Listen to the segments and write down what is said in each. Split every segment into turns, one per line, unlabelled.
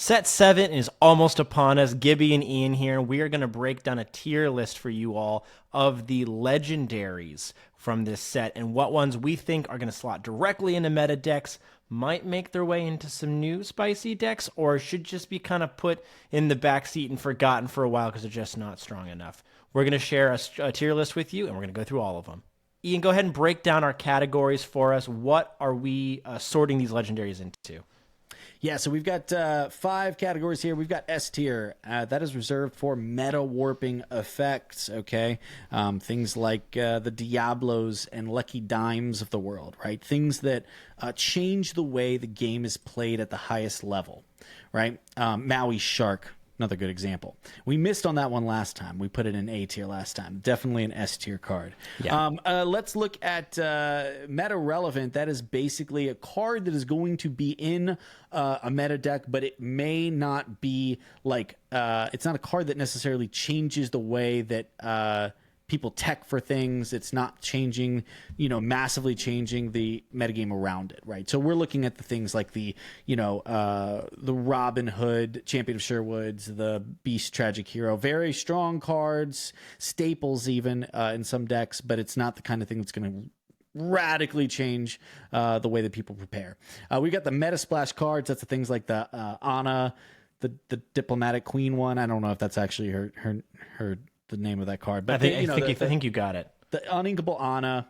Set 7 is almost upon us. Gibby and Ian here. We are going to break down a tier list for you all of the legendaries from this set and what ones we think are going to slot directly into meta decks, might make their way into some new spicy decks, or should just be kind of put in the backseat and forgotten for a while because they're just not strong enough. We're going to share a tier list with you, and we're going to go through all of them. Ian, go ahead and break down our categories for us. What are we sorting these legendaries into?
Yeah, so we've got 5 categories here. We've got S tier. That is reserved for meta warping effects, okay? Things like the Diablos and Lucky Dimes of the world, right? Things that change the way the game is played at the highest level, right? Maui Shark, another good example. We missed on that one last time. We put it in A tier last time. Definitely an S tier card.
Yeah.
Let's look at meta relevant. That is basically a card that is going to be in a meta deck, but it may not be like it's not a card that necessarily changes the way that people tech for things. It's not changing, massively changing the metagame around it, right? So we're looking at the things like the Robin Hood, Champion of Sherwoods, the Beast Tragic Hero, very strong cards, staples even in some decks, but it's not the kind of thing that's going to radically change the way that people prepare. We got the Meta Splash cards. That's the things like the Anna, the Diplomatic Queen one. I don't know if that's actually her the name of that card, but
I think you got it.
The Uninkable Anna,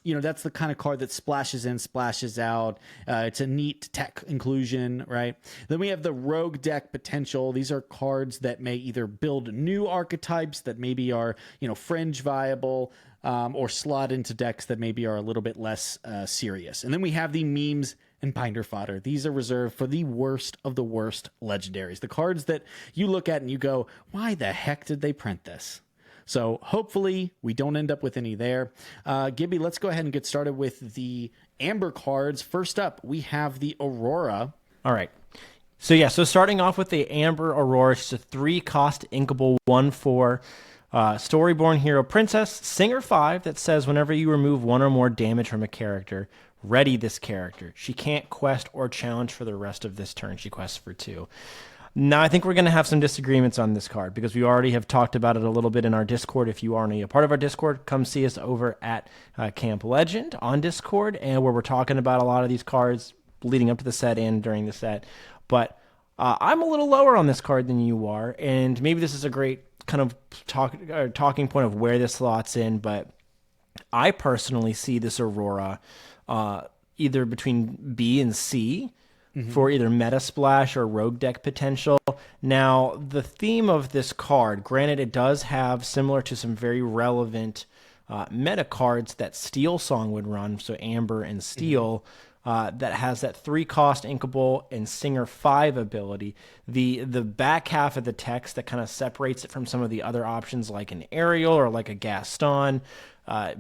that's the kind of card that splashes in, splashes out. It's a neat tech inclusion, right? Then we have the Rogue Deck Potential. These are cards that may either build new archetypes that maybe are, fringe viable, or slot into decks that maybe are a little bit less serious. And then we have the Memes and Binder Fodder. These are reserved for the worst of the worst legendaries. The cards that you look at and you go, why the heck did they print this? So hopefully we don't end up with any there. Gibby, let's go ahead and get started with the Amber cards. First up, we have the Aurora.
All right. So starting off with the Amber Aurora, it's a 3-cost inkable 1/4 Storyborn Hero Princess, Singer 5, that says whenever you remove 1 or more damage from a character, ready this character. She can't quest or challenge for the rest of this turn. She quests for 2. Now, I think we're going to have some disagreements on this card because we already have talked about it a little bit in our Discord. If you aren't a part of our Discord, come see us over at Camp Legend on Discord, and where we're talking about a lot of these cards leading up to the set and during the set. But I'm a little lower on this card than you are, and maybe this is a great kind of talking point of where this slots in, but I personally see this Aurora either between B and C for either Meta Splash or Rogue Deck potential. Now, the theme of this card, granted it does have, similar to some very relevant meta cards that Steel Song would run, so Amber and Steel, that has that 3-cost inkable and Singer 5 ability. The back half of the text that kind of separates it from some of the other options like an Ariel or like a Gaston,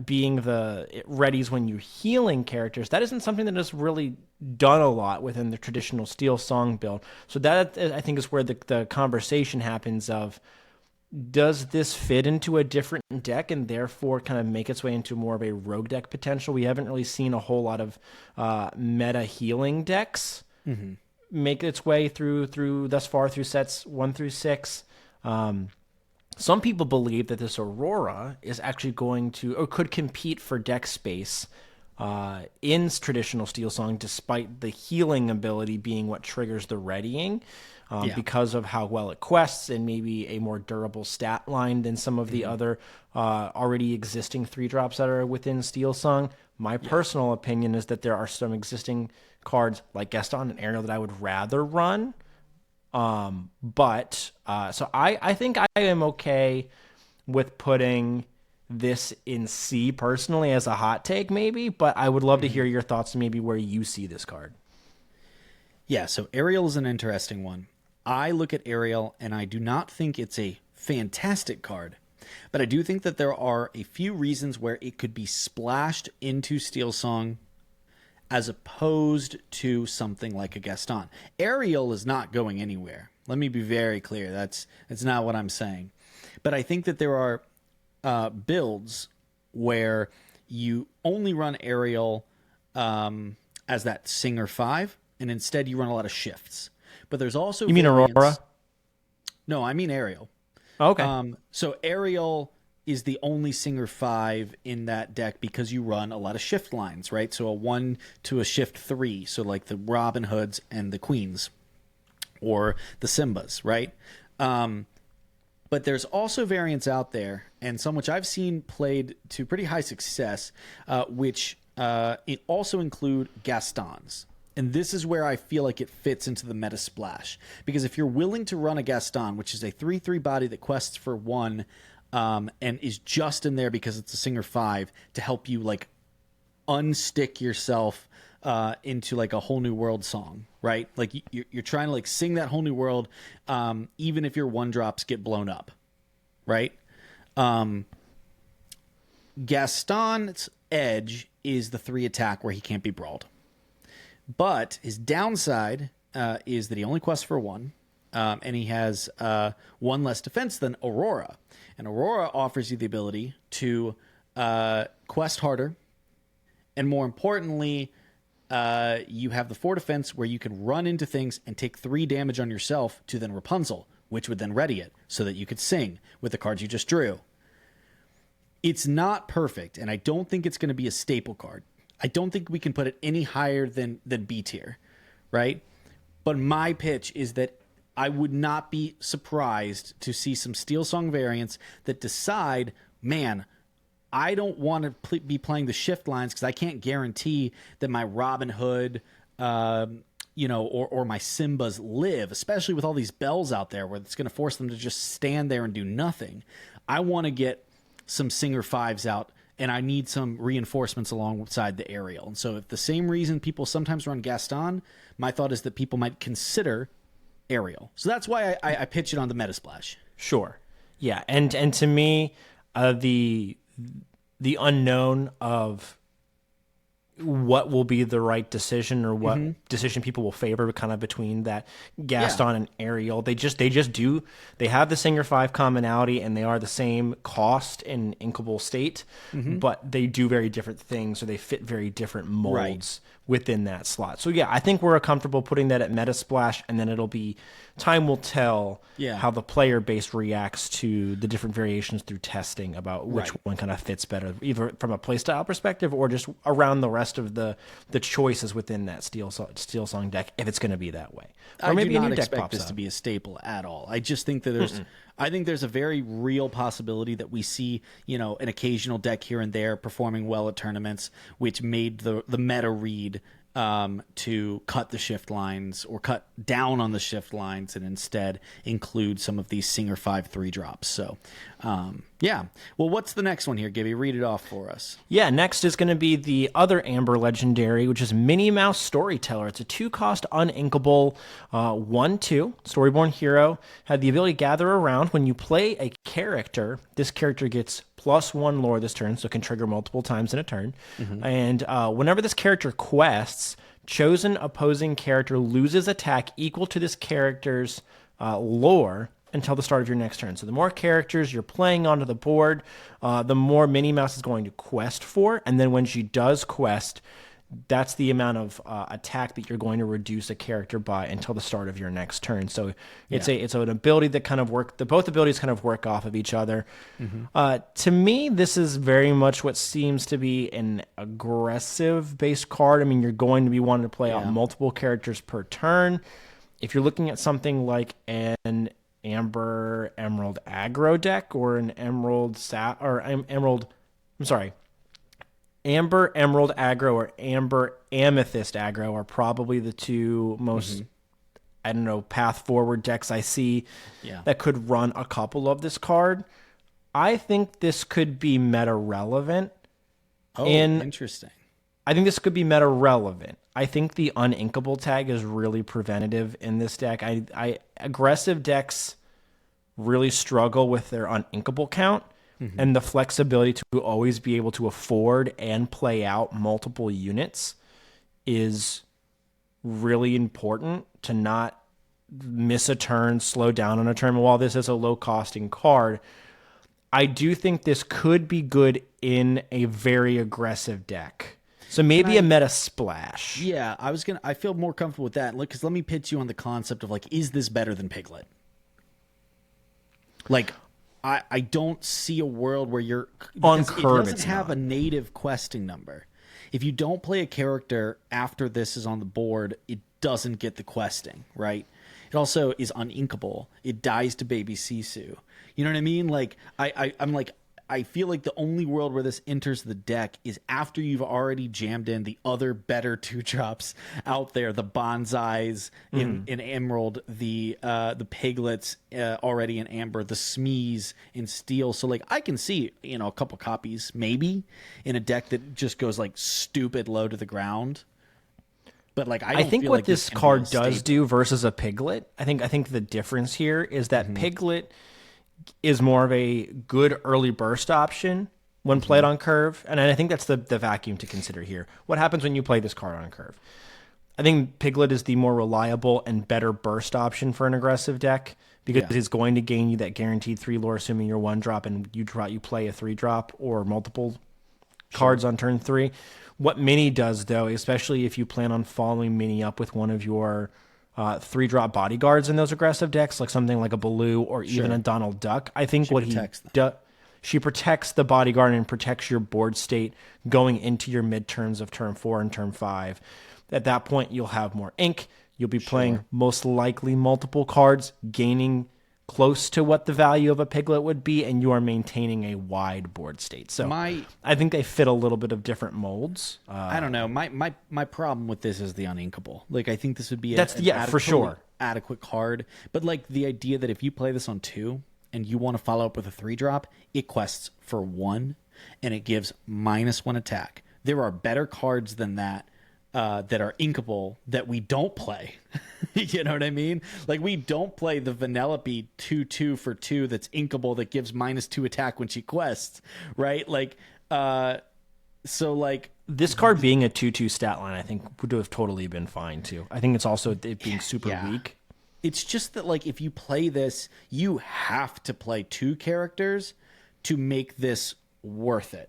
being it readies when you're healing characters. That isn't something that is really done a lot within the traditional Steel Song build. So that, I think, is where the conversation happens of, does this fit into a different deck and therefore kind of make its way into more of a Rogue Deck potential? We haven't really seen a whole lot of meta healing decks make its way through thus far through sets 1 through 6. Some people believe that this Aurora is actually going to, or could compete for deck space in traditional Steel Song, despite the healing ability being what triggers the readying, because of how well it quests and maybe a more durable stat line than some of the other already existing 3-drops that are within Steel Song. My personal opinion is that there are some existing cards like Gaston and Ariel that I would rather run. So I think I am okay with putting this in C personally as a hot take maybe, but I would love to hear your thoughts maybe where you see this card.
Yeah, so Ariel is an interesting one. I look at Ariel and I do not think it's a fantastic card, but I do think that there are a few reasons where it could be splashed into Steel Song as opposed to something like a Gaston. Ariel is not going anywhere. Let me be very clear. That's not what I'm saying. But I think that there are builds where you only run Ariel as that Singer 5, and instead you run a lot of shifts. But there's also
You mean Aurora?
No, I mean Ariel.
Okay.
So Ariel is the only Singer 5 in that deck because you run a lot of shift lines, right? So a 1 to a shift 3, so like the Robin Hoods and the Queens or the Simbas, right? But there's also variants out there, and some which I've seen played to pretty high success, which it also include Gastons. And this is where I feel like it fits into the meta splash. Because if you're willing to run a Gaston, which is a 3/3 body that quests for 1, and is just in there because it's a Singer 5 to help you like unstick yourself into like a whole new world song, right? Like you're trying to like sing that whole new world, even if your 1-drops get blown up, right? Gaston's edge is the 3 attack where he can't be brawled, but his downside is that he only quests for 1, and he has 1 less defense than Aurora, and Aurora offers you the ability to quest harder, and more importantly, you have the 4 defense where you can run into things and take 3 damage on yourself to then Rapunzel, which would then ready it so that you could sing with the cards you just drew. It's not perfect, and I don't think it's going to be a staple card. I don't think we can put it any higher than B tier, right? But my pitch is that I would not be surprised to see some Steel Song variants that decide, man, I don't want to be playing the shift lines because I can't guarantee that my Robin Hood, or my Simbas live, especially with all these bells out there where it's going to force them to just stand there and do nothing. I want to get some Singer 5s out, and I need some reinforcements alongside the Ariel. And so if the same reason people sometimes run Gaston, my thought is that people might consider Ariel. So that's why I pitch it on the Metasplash.
Sure. Yeah, and to me, the unknown of what will be the right decision or what decision people will favor kind of between that Gaston and Ariel. They have the Singer 5 commonality and they are the same cost in inkable state, but they do very different things or they fit very different molds within that slot. So yeah, I think we're comfortable putting that at Metasplash, and then it'll be time will tell how the player base reacts to the different variations through testing about which one kind of fits better, either from a playstyle perspective or just around the rest of the choices within that Steel Song deck, if it's going to be that way. Or maybe
I do
a
not
new deck
expect
pops
this
up.
to be a staple at all. I just think that there's a very real possibility that we see, an occasional deck here and there performing well at tournaments, which made the meta read to cut the shift lines or cut down on the shift lines and instead include some of these Singer 5 3-drops. So, Well, what's the next one here, Gibby? Read it off for us.
Yeah, next is going to be the other Amber legendary, which is Minnie Mouse Storyteller. It's a 2-cost uninkable 1/2 Storyborn hero. Had the ability to gather around. When you play a character, this character gets +1 lore this turn, so it can trigger multiple times in a turn. And whenever this character quests, chosen opposing character loses attack equal to this character's lore until the start of your next turn. So the more characters you're playing onto the board, the more Minnie Mouse is going to quest for. And then when she does quest, that's the amount of attack that you're going to reduce a character by until the start of your next turn. So it's an ability that kind of both abilities kind of work off of each other. To me, this is very much what seems to be an aggressive based card. I mean, you're going to be wanting to play out multiple characters per turn. If you're looking at something like an Amber Emerald aggro deck or an Amber Emerald aggro or Amber Amethyst aggro are probably the two most, path forward decks I see that could run a couple of this card. I think this could be meta relevant.
Interesting.
I think this could be meta relevant. I think the uninkable tag is really preventative in this deck. Aggressive decks really struggle with their uninkable count. And the flexibility to always be able to afford and play out multiple units is really important to not miss a turn, slow down on a turn. While this is a low-costing card, I do think this could be good in a very aggressive deck. So maybe a meta splash.
Yeah, I feel more comfortable with that. Look, because let me pitch you on the concept of like, is this better than Piglet? Like, I don't see a world where you're
On
because
curve,
it doesn't
it's
have
not.
a native questing number. If you don't play a character after this is on the board, it doesn't get the questing, right? It also is uninkable. It dies to baby Sisu. You know what I mean? Like I'm like, I feel like the only world where this enters the deck is after you've already jammed in the other better 2-drops out there, the Bonsais in Emerald, the Piglets already in Amber, the Smees in Steel. So like I can see, you know, a couple copies maybe in a deck that just goes like stupid low to the ground. But like
I think
feel
what
like
this
can be
card
a
does
staple.
do versus a Piglet, I think the difference here is that Piglet is more of a good early burst option when played on curve, and I think that's the vacuum to consider here. What happens when you play this card on curve? I think Piglet is the more reliable and better burst option for an aggressive deck because it's going to gain you that guaranteed 3 lore, assuming you're 1-drop and you play a 3-drop or multiple cards on turn 3. What Mini does, though, especially if you plan on following Mini up with one of your 3-drop bodyguards in those aggressive decks, like something like a Baloo or even a Donald Duck, I think she protects the bodyguard and protects your board state going into your midterms of turn 4 and turn 5. At that point, you'll have more ink. You'll be playing most likely multiple cards, gaining close to what the value of a Piglet would be, and you are maintaining a wide board state. So I think they fit a little bit of different molds.
I don't know. My problem with this is the uninkable. Like I think this would be
for sure
adequate card, but like the idea that if you play this on 2 and you want to follow up with a 3-drop, it quests for 1 and it gives -1 attack. There are better cards than that. That are inkable that we don't play. You know what I mean? Like we don't play the Vanellope 2/2 for 2 that's inkable that gives -2 attack when she quests, right? Like, so like
this card being a 2/2 stat line, I think would have totally been fine too. I think it's also it being super weak.
It's just that like if you play this, you have to play 2 characters to make this worth it.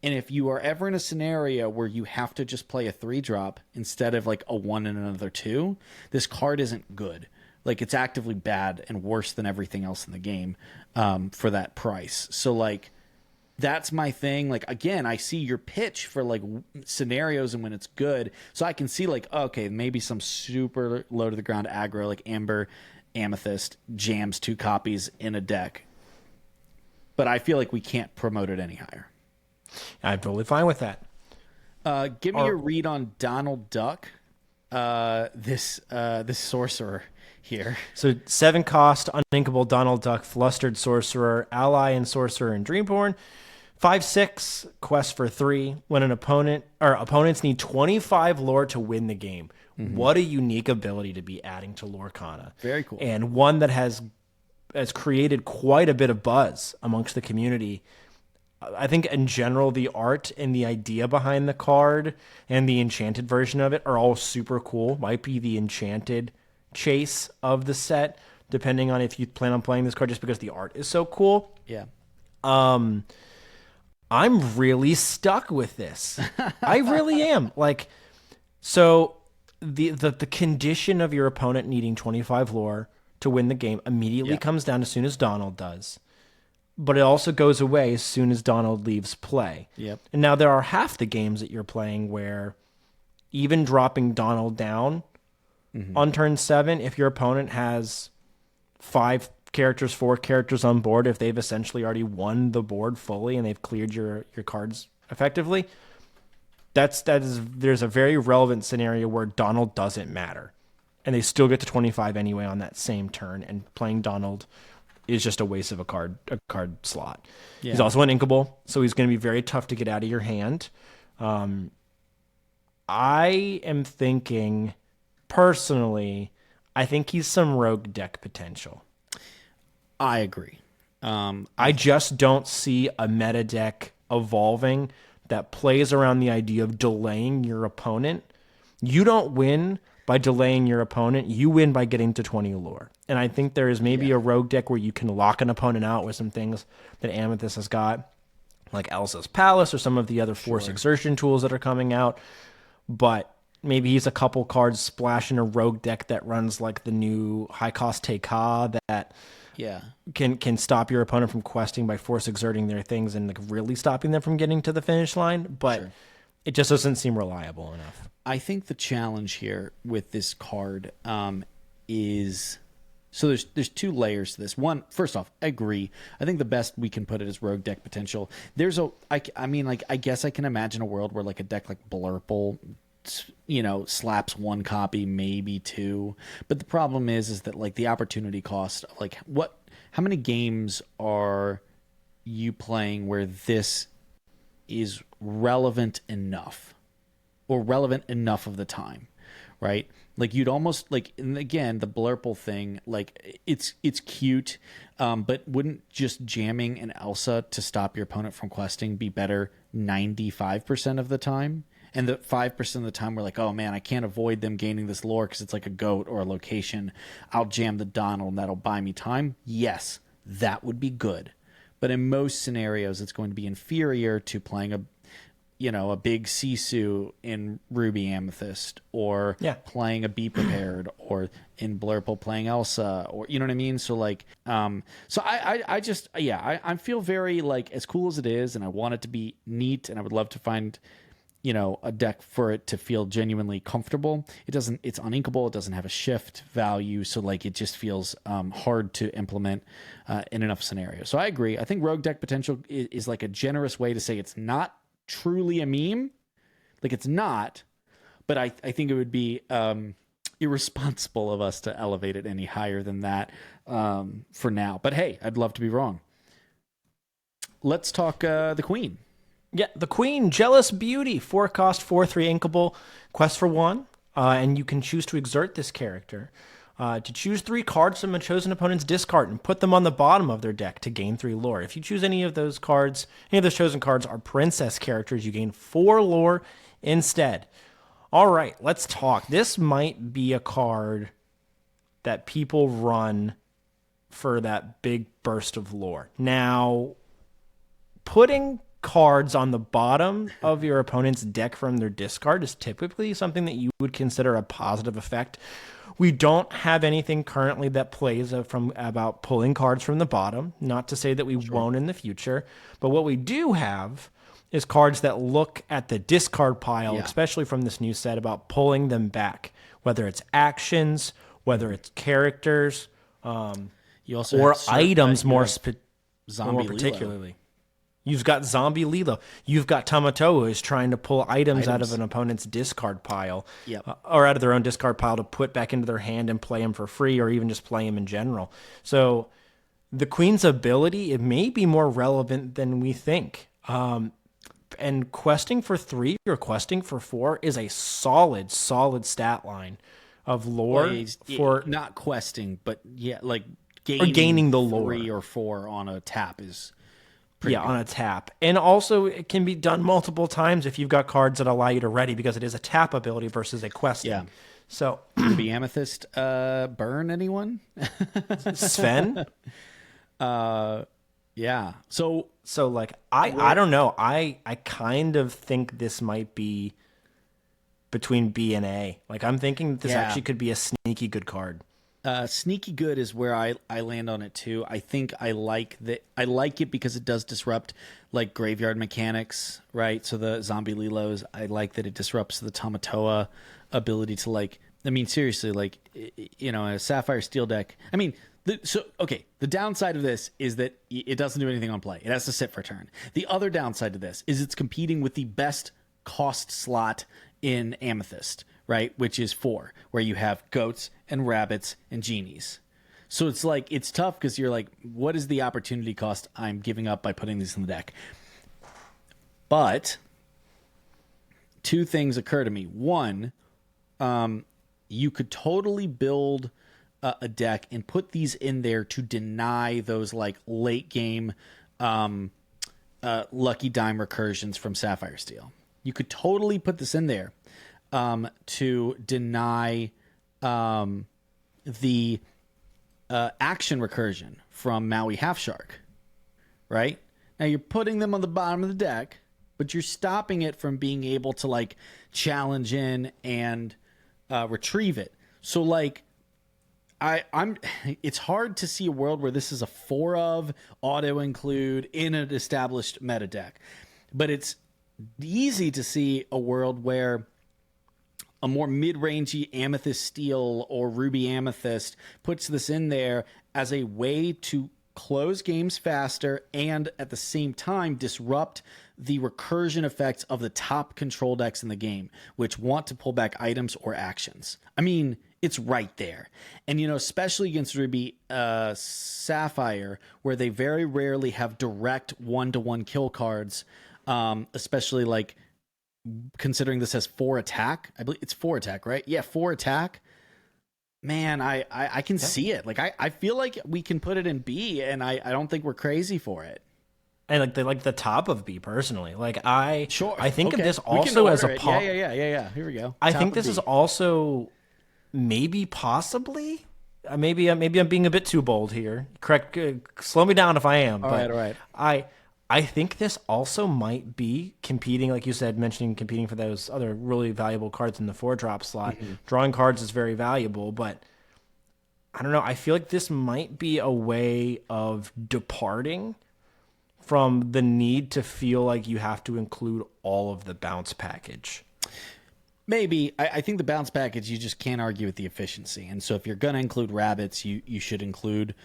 And if you are ever in a scenario where you have to just play a 3-drop instead of like a 1 and another 2, this card isn't good. Like it's actively bad and worse than everything else in the game for that price. So like that's my thing. Like again, I see your pitch for like scenarios and when it's good. So I can see like, okay, maybe some super low to the ground aggro like Amber, Amethyst jams 2 copies in a deck. But I feel like we can't promote it any higher.
I'm totally fine with that.
Give me your read on Donald Duck, this sorcerer here.
So 7 cost, uninkable Donald Duck, flustered sorcerer, ally and sorcerer in Dreamborn. 5/6, quest for 3. When an opponents need 25 lore to win the game. What a unique ability to be adding to Lorcana.
Very cool.
And one that has created quite a bit of buzz amongst the community. I think in general, the art and the idea behind the card and the enchanted version of it are all super cool. Might be the enchanted chase of the set, depending on if you plan on playing this card just because the art is so cool.
Yeah.
I'm really stuck with this. I really am. Like, so the condition of your opponent needing 25 lore to win the game immediately comes down as soon as Donald does. But it also goes away as soon as Donald leaves play.
Yep.
And now there are half the games that you're playing where even dropping Donald down on turn 7, if your opponent has 4 characters on board, if they've essentially already won the board fully and they've cleared your cards effectively, there's a very relevant scenario where Donald doesn't matter. And they still get to 25 anyway on that same turn, and playing Donald is just a waste of a card slot. Yeah. He's also an inkable, so he's going to be very tough to get out of your hand. I am thinking, personally, I think he's some rogue deck potential.
I agree.
I just don't see a meta deck evolving that plays around the idea of delaying your opponent. You don't win by delaying your opponent, you win by getting to 20 lore. And I think there is maybe a rogue deck where you can lock an opponent out with some things that Amethyst has got. like Elsa's Palace or some of the other force exertion tools that are coming out. But maybe he's a couple cards splash in a rogue deck that runs like the new high cost Teika that can stop your opponent from questing by force exerting their things and like really stopping them from getting to the finish line. But it just doesn't seem reliable enough.
I think the challenge here with this card is, so there's two layers to this. One, first off, I agree. I think the best we can put it is rogue deck potential. I mean, like, I guess I can imagine a world where like a deck like Blurple, you know, slaps one copy, maybe two. But the problem is that like the opportunity cost of like how many games are you playing where this is relevant enough, or relevant enough of the time, right? Like you'd almost like, and again, the Blurple thing, like it's cute, but wouldn't just jamming an Elsa to stop your opponent from questing be better 95% of the time? And the 5% of the time we're like, oh man, I can't avoid them gaining this lore because it's like a goat or a location. I'll jam the Donald and that'll buy me time. Yes, that would be good. But in most scenarios, it's going to be inferior to playing a big Sisu in Ruby Amethyst, or playing a Be Prepared, or in Blurple playing Elsa, or you know what I mean? So like, so I feel very like, as cool as it is, and I want it to be neat, and I would love to find, you know, a deck for it to feel genuinely comfortable. It's uninkable. It doesn't have a shift value. So like, it just feels hard to implement in enough scenarios. So I agree. I think rogue deck potential is like a generous way to say it's not truly a meme. Like it's not, but I think it would be irresponsible of us to elevate it any higher than that for now. But hey, I'd love to be wrong. Let's talk the Queen.
Yeah, the Queen, Jealous Beauty, 4-cost, 4/3 inkable, quest for 1, and you can choose to exert this character to choose 3 cards from a chosen opponent's discard and put them on the bottom of their deck to gain 3 lore. If you choose any of those cards, any of those chosen cards are princess characters, you gain 4 lore instead. All right, let's talk. This might be a card that people run for that big burst of lore. Now, putting cards on the bottom of your opponent's deck from their discard is typically something that you would consider a positive effect. We don't have anything currently that plays about pulling cards from the bottom. Not to say that we won't in the future, but what we do have is cards that look at the discard pile, especially from this new set, about pulling them back, whether it's actions, whether it's characters,
you also
or items more
Zombie
particularly.
Lilo.
You've got Zombie Lilo. You've got Tamatoa who's trying to pull items out of an opponent's discard pile, or out of their own discard pile to put back into their hand and play them for free, or even just play them in general. So the Queen's ability, it may be more relevant than we think. And questing for 3 or questing for 4 is a solid stat line of lore for
not questing, but like
gaining the lore.
3 or 4 on a tap is.
On a tap. And also it can be done multiple times if you've got cards that allow you to ready, because it is a tap ability versus a questing. Yeah. So
Ruby Amethyst burn anyone?
Sven?
Yeah. So
like I don't know. I kind of think this might be between B and A. Like I'm thinking that this actually could be a sneaky good card.
Sneaky good is where I land on it too. I think I like that. I like it because it does disrupt like graveyard mechanics, right? So the Zombie Lilos, I like that it disrupts the Tamatoa ability to like. I mean, seriously, like you know, a Sapphire Steel deck. I mean, the downside of this is that it doesn't do anything on play. It has to sit for a turn. The other downside of this is it's competing with the best cost slot in Amethyst, right? Which is 4, where you have goats and rabbits and genies. So it's like, it's tough because you're like, what is the opportunity cost I'm giving up by putting these in the deck? But 2 things occur to me. One, you could totally build a deck and put these in there to deny those like late game Lucky Dime recursions from Sapphire Steel. You could totally put this in there to deny the action recursion from Maui Half Shark, right? Now you're putting them on the bottom of the deck, but you're stopping it from being able to like challenge in and retrieve it. So like it's hard to see a world where this is a 4 of auto include in an established meta deck. But it's easy to see a world where a more mid-rangey Amethyst Steel or Ruby Amethyst puts this in there as a way to close games faster and at the same time disrupt the recursion effects of the top control decks in the game, which want to pull back items or actions. I mean, it's right there. And, you know, especially against Ruby Sapphire, where they very rarely have direct one-to-one kill cards, especially like considering this has 4 attack. I believe it's 4 attack, right? Yeah, 4 attack. Man, I can see it. Like I feel like we can put it in B, and I don't think we're crazy for it.
And like the top of B personally. Like I think of
Okay.
this
We can
also as a
order it.
pop.
Yeah. Here we go.
I
Top
think
of
this
B.
is also maybe possibly maybe I'm being a bit too bold here. Correct. Slow me down if I am.
All right.
I think this also might be competing, like you said, competing for those other really valuable cards in the 4-drop slot.
Mm-hmm.
Drawing cards is very valuable, but I don't know. I feel like this might be a way of departing from the need to feel like you have to include all of the bounce package.
Maybe. I think the bounce package, you just can't argue with the efficiency. And so if you're going to include rabbits, you should include,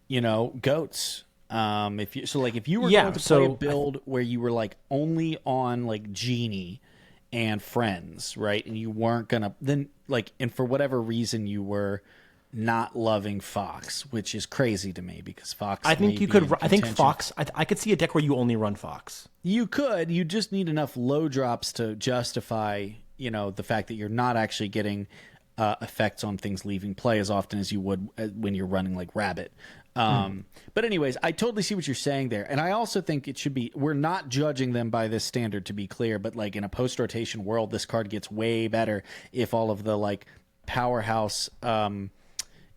you know, goats. If you were going to play a build where you were like only on like Genie and Friends, right? And you weren't going to then like, and for whatever reason you were not loving Fox, which is crazy to me because Fox.
I think you could. I think Fox. I could see a deck where you only run Fox.
You could. You just need enough low drops to justify, you know, the fact that you're not actually getting effects on things leaving play as often as you would when you're running like Rabbit. But anyways, I totally see what you're saying there. And I also think it should be, we're not judging them by this standard, to be clear, but like in a post-rotation world, this card gets way better if all of the like powerhouse,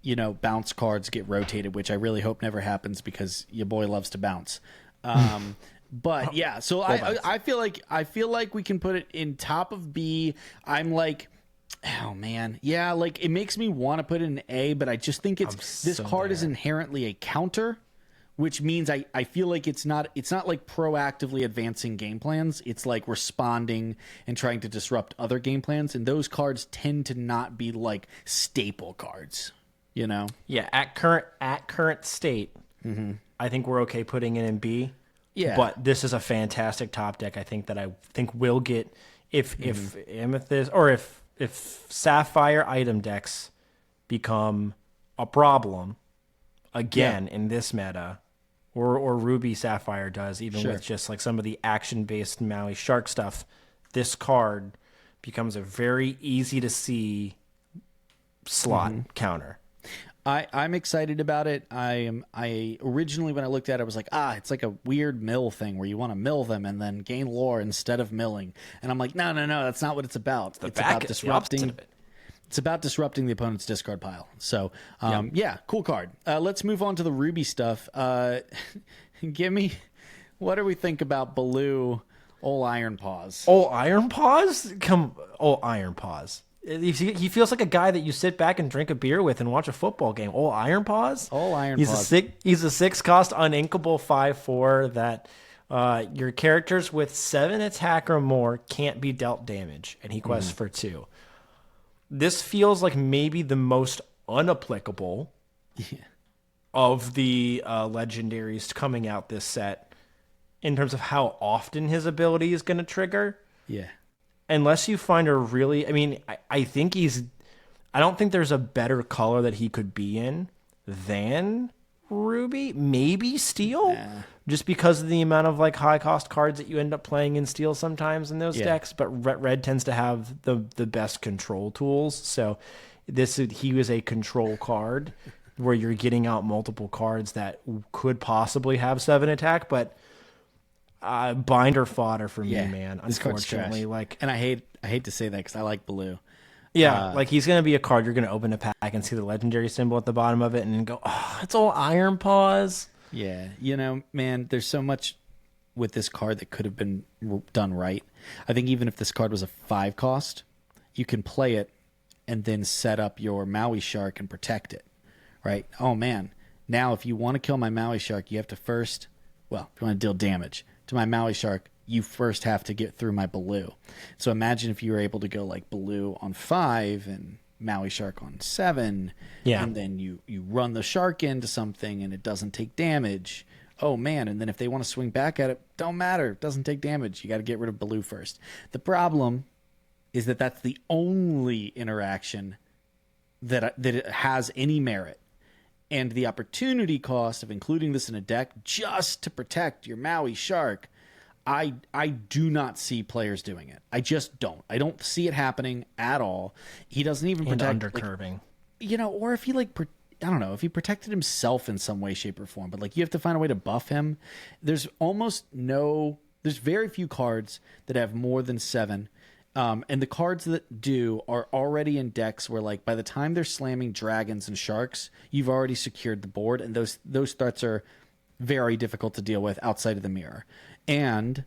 you know, bounce cards get rotated, which I really hope never happens because your boy loves to bounce. But yeah, so I feel like we can put it in top of B. I'm like, oh man, yeah, like it makes me want to put it in A, but I just think this card is inherently a counter, which means I feel like it's not like proactively advancing game plans. It's like responding and trying to disrupt other game plans, and those cards tend to not be like staple cards, you know?
Yeah, at current state, I think we're okay putting it in B.
Yeah,
but this is a fantastic top deck. I think we'll get if Amethyst or if Sapphire item decks become a problem again in this meta, or Ruby Sapphire does, even with just like some of the action-based Maui Shark stuff, this card becomes a very easy to see slot counter.
I'm excited about it. I originally, when I looked at it, I was like, it's like a weird mill thing where you want to mill them and then gain lore instead of milling. And I'm like, no, that's not what it's about. It's about disrupting. It's about disrupting the opponent's discard pile. So, cool card. Let's move on to the Ruby stuff. Give me, what do we think about Baloo, Ol' Iron Paws?
Ol' Iron Paws? Ol' Iron Paws. He feels like a guy that you sit back and drink a beer with and watch a football game. Ol' Iron Paws?
Ol' Iron Paws.
He's a 6-cost uninkable 5/4 that your characters with 7 attack or more can't be dealt damage, and he quests for 2. This feels like maybe the most unapplicable of the legendaries coming out this set in terms of how often his ability is going to trigger.
Yeah.
Unless you find a really, I mean, I think I don't think there's a better color that he could be in than Ruby. Maybe Steel, just because of the amount of like high cost cards that you end up playing in Steel sometimes in those decks. But Red tends to have the best control tools. So he was a control card where you're getting out multiple cards that could possibly have 7 attack, but. Binder fodder for me, man. Unfortunately,
and I hate to say that because I like Baloo.
Yeah, like he's gonna be a card you're gonna open a pack and see the legendary symbol at the bottom of it and go, oh, it's Ol' Iron Paws.
Yeah, you know, man, there's so much with this card that could have been done right. I think even if this card was a 5 cost, you can play it and then set up your Maui Shark and protect it, right? Oh man, now if you want to kill my Maui Shark, you have to first, well, if you want to deal damage to my Maui Shark, you first have to get through my Baloo. So imagine if you were able to go like Baloo on 5 and Maui Shark on 7, and then you run the shark into something and it doesn't take damage. Oh man, and then if they want to swing back at it, don't matter, it doesn't take damage. You got to get rid of Baloo first. The problem is that that's the only interaction that it has any merit. And the opportunity cost of including this in a deck just to protect your Maui Shark, I do not see players doing it. I just don't. I don't see it happening at all. He doesn't even protect
undercurving.
Or if he I don't know, if he protected himself in some way, shape, or form. But you have to find a way to buff him. There's very few cards that have more than 7. And the cards that do are already in decks where by the time they're slamming dragons and sharks, you've already secured the board, and those threats are very difficult to deal with outside of the mirror. And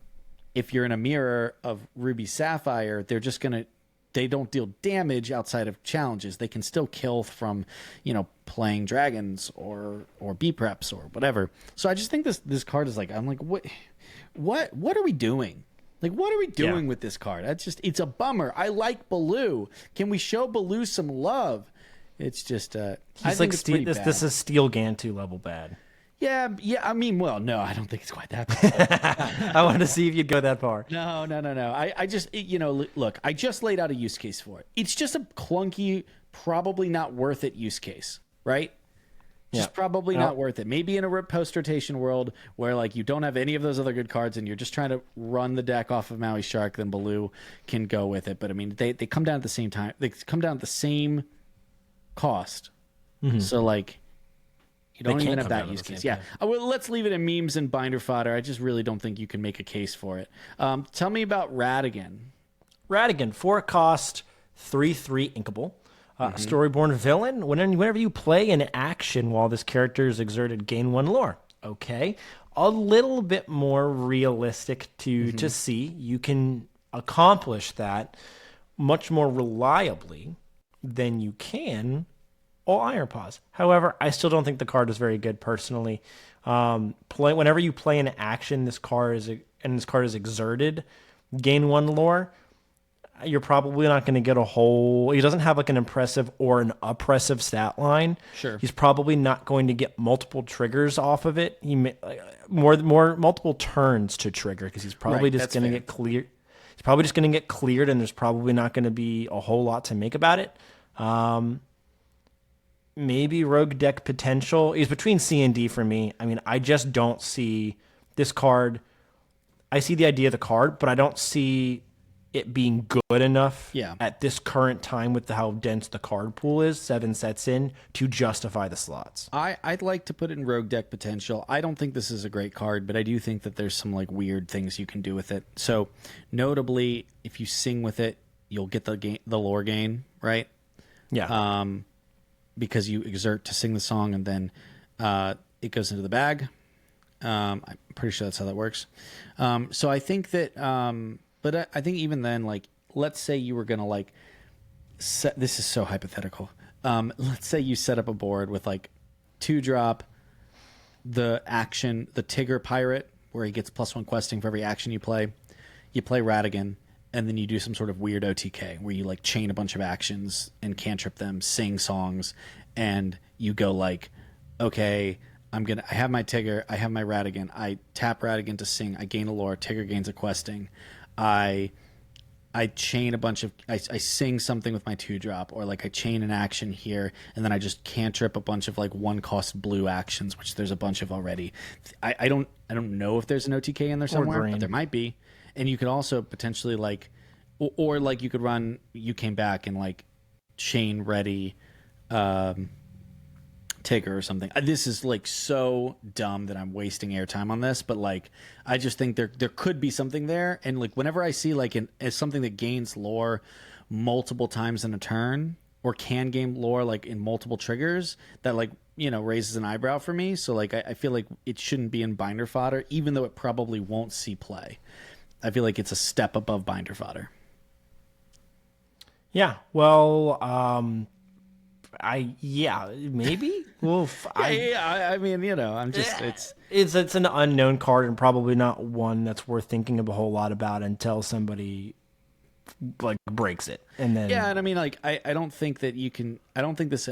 if you're in a mirror of Ruby Sapphire, they don't deal damage outside of challenges. They can still kill from, playing dragons or B preps or whatever. So I just think this card is I'm like, what are we doing? What are we doing with this card? It's a bummer. I like Baloo. Can we show Baloo some love? It's just, I think it's pretty bad.
This is Steel Gantu level bad.
Yeah. I mean, well, no, I don't think it's quite that bad.
I wanted to see if you'd go that far.
No. I just, look, I just laid out a use case for it. It's just a clunky, probably not worth it use case, right? Just probably not worth it. Maybe in a post-rotation world where you don't have any of those other good cards and you're just trying to run the deck off of Maui Shark, then Baloo can go with it. But I mean, they come down at the same time. They come down at the same cost. Mm-hmm. So you don't even have that use case. Yeah. Well, let's leave it in memes and binder fodder. I just really don't think you can make a case for it. Tell me about Radigan.
Radigan, 4 cost, 3/3 inkable. Storyborn villain. Whenever you play an action while this character is exerted, gain 1 lore. Okay. A little bit more realistic to see. You can accomplish that much more reliably than you can all Iron Paws. However, I still don't think the card is very good personally. Whenever you play an action, this card is exerted, gain 1 lore. You're probably not going to get he doesn't have an impressive or an oppressive stat line.
Sure.
He's probably not going to get multiple triggers off of it. He more multiple turns to trigger because he's probably just going to get cleared. He's probably just going to get cleared, and there's probably not going to be a whole lot to make about it. Maybe rogue deck potential. He's between C and D for me. I mean, I just don't see this card. I see the idea of the card, but I don't see it being good enough at this current time with how dense the card pool is, 7 sets in, to justify the slots.
I'd like to put in rogue deck potential. I don't think this is a great card, but I do think that there's some weird things you can do with it. So notably, if you sing with it, you'll get the lore gain, right?
Yeah.
Because you exert to sing the song and then it goes into the bag. I'm pretty sure that's how that works. So I think that... But I think even then, let's say you were going to this is so hypothetical. Let's say you set up a board with 2-drop, the action, the Tigger Pirate, where he gets +1 questing for every action you play. You play Radigan, and then you do some sort of weird OTK where you chain a bunch of actions and cantrip them, sing songs, and you go okay, I have my Tigger, I have my Radigan, I tap Radigan to sing, I gain a lore, Tigger gains a questing. I chain a bunch of... I sing something with my 2-drop, or I chain an action here, and then I just cantrip a bunch of 1-cost blue actions, which there's a bunch of already. I don't know if there's an OTK in there somewhere, but there might be. And you could also potentially or you could run... You came back and chain ready... Tigger or something. This is so dumb that I'm wasting airtime on this, but I just think there could be something there. And whenever I see as something that gains lore multiple times in a turn, or can gain lore in multiple triggers, that raises an eyebrow for me. So like I feel like it shouldn't be in binder fodder, even though it probably won't see play. I feel like it's a step above binder fodder.
Yeah. Well, maybe. Well,
I mean, I'm just
it's an unknown card and probably not one that's worth thinking a whole lot about until somebody like breaks it. And then
and I mean, like I don't think that you can. I don't think this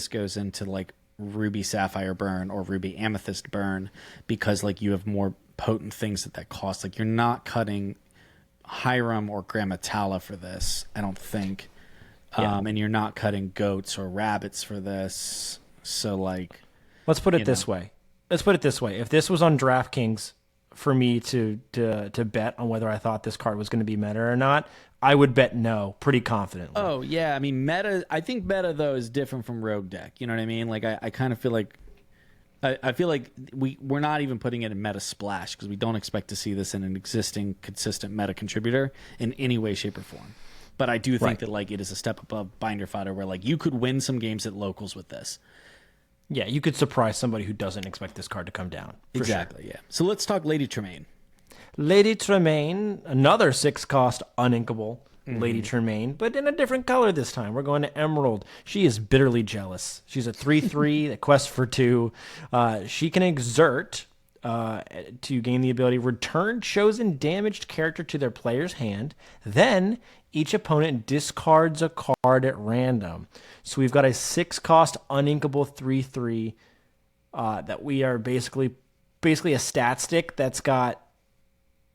goes into like Ruby Sapphire Burn or Ruby Amethyst Burn because like you have more potent things that cost. Like you're not cutting Hiram or Grammatala for this, I don't think. And you're not cutting goats or rabbits for this. So like,
let's put it this way. If this was on DraftKings for me to bet on whether I thought this card was going to be meta or not, I would bet no pretty confidently.
Oh yeah, I mean meta. I think meta though is different from rogue deck. You know what I mean? Like I kind of feel like I feel like we're not even putting it in meta splash because we don't expect to see this in an existing consistent meta contributor in any way, shape, or form. But I do think that like it is a step above binder fodder where like you could win some games at locals with this.
Yeah, you could surprise somebody who doesn't expect this card to come down.
Exactly, sure. Yeah. So let's talk Lady Tremaine.
Lady Tremaine, another 6-cost uninkable Lady Tremaine, but in a different color this time. We're going to Emerald. She is bitterly jealous. She's a 3/3 that quests for 2. She can exert to gain the ability return chosen damaged character to their player's hand. Then each opponent discards a card at random. So we've got a 6-cost uninkable 3/3 that we are basically a stat stick that's got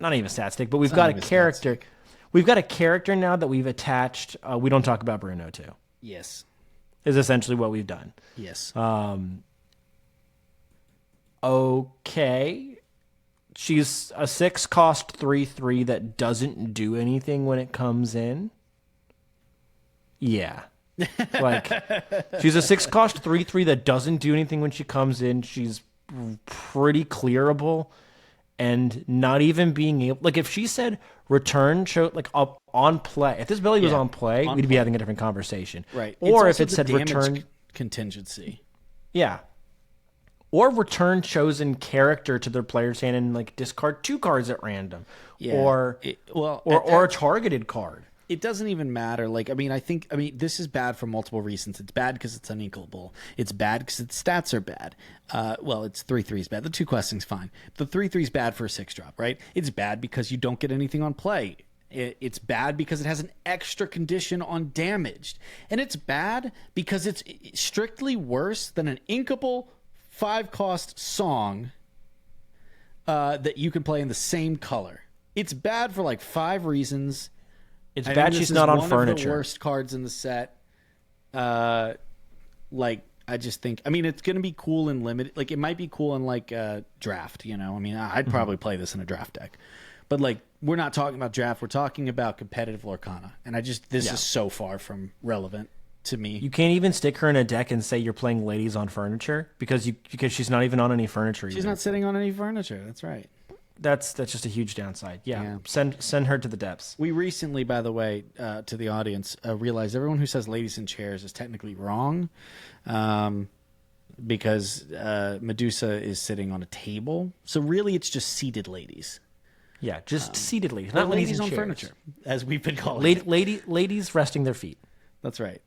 not even a stat stick, but we've got a character. We've got a character now that we've attached. We don't talk about Bruno to.
Yes,
is essentially what we've done.
Yes.
Okay. She's a 6-cost 3/3 that doesn't do anything when it comes in. Yeah. Like, she's a 6-cost 3/3 that doesn't do anything when she comes in. She's pretty clearable and not even being able, like, if she said return show like up on play, if this ability was on play, we'd be having a different conversation.
Right.
Or if it said return
contingency.
Yeah. Or return chosen character to their player's hand and like discard 2 cards at random. Yeah. Or a targeted card.
It doesn't even matter. Like, I mean, this is bad for multiple reasons. It's bad because it's unequalable. It's bad because its stats are bad. It's 3/3 is bad. The 2 questing's fine. The 3/3 is bad for a 6-drop, right? It's bad because you don't get anything on play. It's bad because it has an extra condition on damaged. And it's bad because it's strictly worse than an inkable 5-cost song that you can play in the same color. It's bad for like 5 reasons.
It's bad she's not on furniture.
One of the worst cards in the set. I just think, I mean, it's going to be cool in limited. Like, it might be cool in like draft, you know? I mean, I'd probably play this in a draft deck. But like, we're not talking about draft. We're talking about competitive Lorcana. And this is so far from relevant to me.
You can't even stick her in a deck and say you're playing ladies on furniture because she's not even on any furniture.
She's not sitting on any furniture. That's right.
That's just a huge downside. Yeah. Send her to the depths.
We recently, by the way, to the audience, realized everyone who says ladies in chairs is technically wrong, because Medusa is sitting on a table. So really, it's just seated ladies.
Yeah, just seated ladies, not ladies on chairs.
Furniture, as we've been calling it.
Ladies resting their feet.
That's right.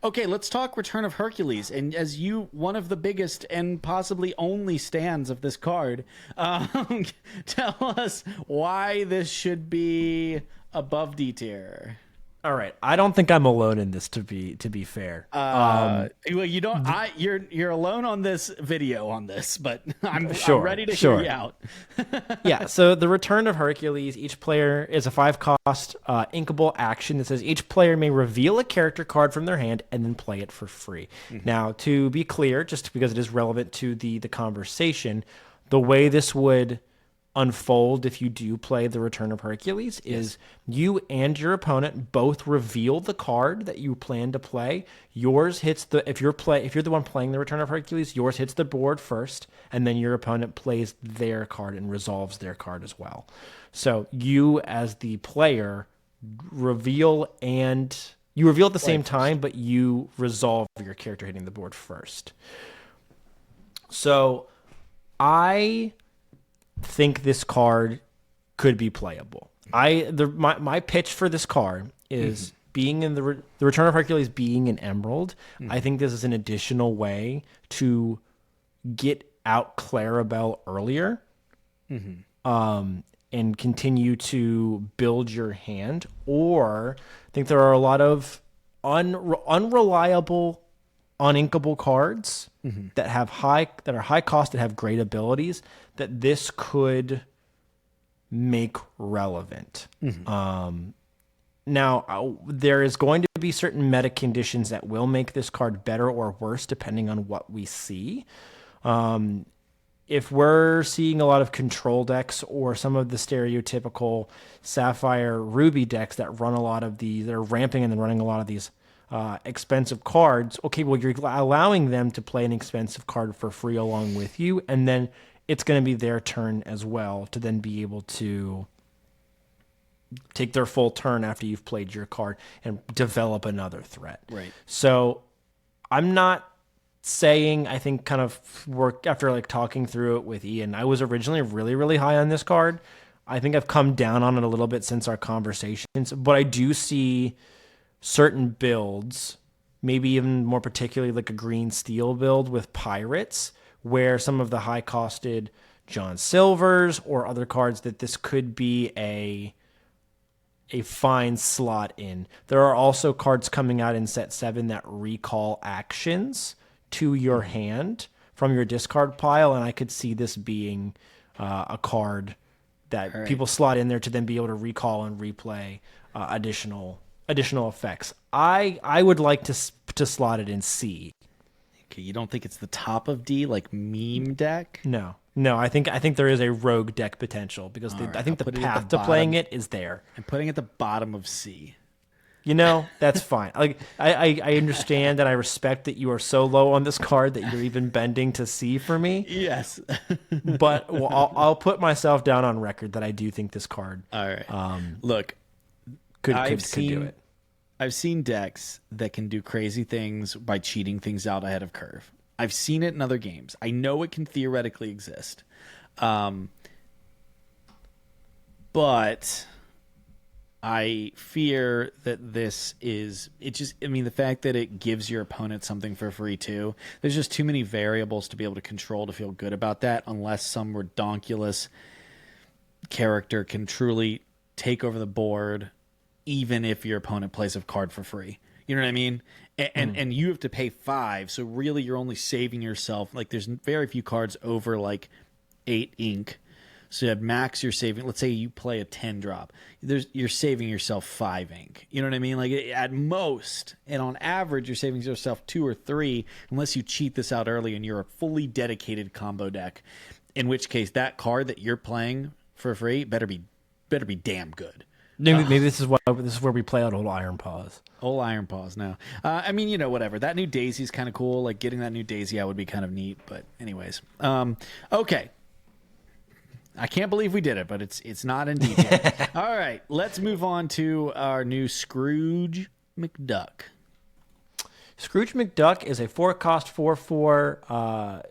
Okay, let's talk Return of Hercules. And as one of the biggest and possibly only stands of this card, tell us why this should be above D tier.
All right, I don't think I'm alone in this. To be fair,
well, you don't. You're alone on this video on this, but I'm ready to hear you out.
Yeah. So the Return of Hercules. Each player is a 5-cost inkable action that says each player may reveal a character card from their hand and then play it for free. Mm-hmm. Now, to be clear, just because it is relevant to the conversation, the way this would unfold if you do play the Return of Hercules is you and your opponent both reveal the card that you plan to play. Yours hits if you're the one playing the Return of Hercules, yours hits the board first, and then your opponent plays their card and resolves their card as well. So you as the player reveal and You reveal at the same time, but you resolve your character hitting the board first. So I think this card could be playable. My pitch for this card is being in the Return of Hercules being an emerald. I think this is an additional way to get out Clarabelle earlier, and continue to build your hand. Or I think there are a lot of unreliable, uninkable cards that are high cost, that have great abilities, that this could make relevant. Now, there is going to be certain meta conditions that will make this card better or worse depending on what we see. If we're seeing a lot of control decks or some of the stereotypical Sapphire Ruby decks that run a lot of these, they're ramping and then running a lot of these expensive cards. Okay, well, you're allowing them to play an expensive card for free along with you, and then it's going to be their turn as well to then be able to take their full turn after you've played your card and develop another threat.
Right.
So I'm not saying, I think kind of after like talking through it with Ian, I was originally really, really high on this card. I think I've come down on it a little bit since our conversations, but I do see certain builds, maybe even more particularly like a green steel build with pirates, where some of the high costed John Silvers or other cards, that this could be a fine slot in. There are also cards coming out in set 7 that recall actions to your hand from your discard pile, and I could see this being a card that people slot in there to then be able to recall and replay additional effects. I would like to slot it in C.
Okay, you don't think it's the top of D, like meme deck?
No, I think there is a rogue deck potential, because I think the path to playing it is there.
I'm putting it at the bottom of C.
You know, that's fine. Like I understand and I respect that you are so low on this card that you're even bending to C for me.
Yes.
But I'll put myself down on record that I do think this card.
All right. Look,
could do it.
I've seen decks that can do crazy things by cheating things out ahead of curve. I've seen it in other games. I know it can theoretically exist. But I fear that this is, the fact that it gives your opponent something for free too, there's just too many variables to be able to control to feel good about that, unless some redonkulous character can truly take over the board, even if your opponent plays a card for free. You know what I mean? And you have to pay 5, so really you're only saving yourself, like there's very few cards over like 8 ink. So at max you're saving, let's say you play a 10 drop, you're saving yourself 5 ink. You know what I mean? Like at most, and on average you're saving yourself 2 or 3, unless you cheat this out early and you're a fully dedicated combo deck, in which case that card that you're playing for free better be damn good.
Maybe this is where we play out old Iron Paws.
Old Iron Paws, no. Whatever. That new Daisy's kind of cool. Like getting that new Daisy out would be kind of neat. But anyways, okay. I can't believe we did it, but it's not in detail. All right, let's move on to our new Scrooge McDuck.
Scrooge McDuck is a 4-cost 4/4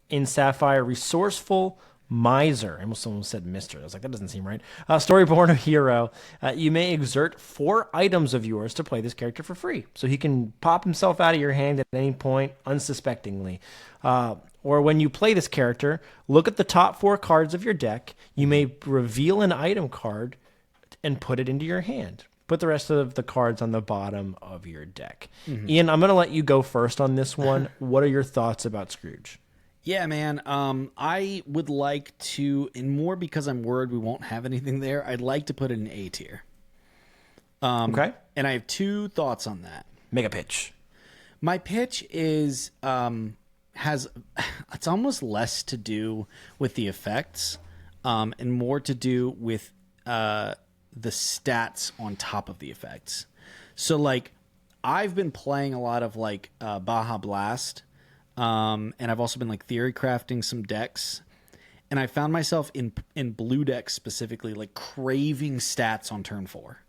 in Sapphire, resourceful miser. I almost said Mister. I was like, that doesn't seem right. Storyborn hero. You may exert 4 items of yours to play this character for free. So he can pop himself out of your hand at any point unsuspectingly. Or when you play this character, look at the top 4 cards of your deck. You may reveal an item card and put it into your hand. Put the rest of the cards on the bottom of your deck. Ian, I'm going to let you go first on this one. What are your thoughts about Scrooge?
Yeah, man. I would like to, and more because I'm worried we won't have anything there, I'd like to put it in A tier.
Okay.
And I have 2 thoughts on that.
Make a pitch.
My pitch is it's almost less to do with the effects, and more to do with the stats on top of the effects. So, like, I've been playing a lot of like Baja Blast. And I've also been like theory crafting some decks, and I found myself in blue decks specifically, like craving stats on turn 4,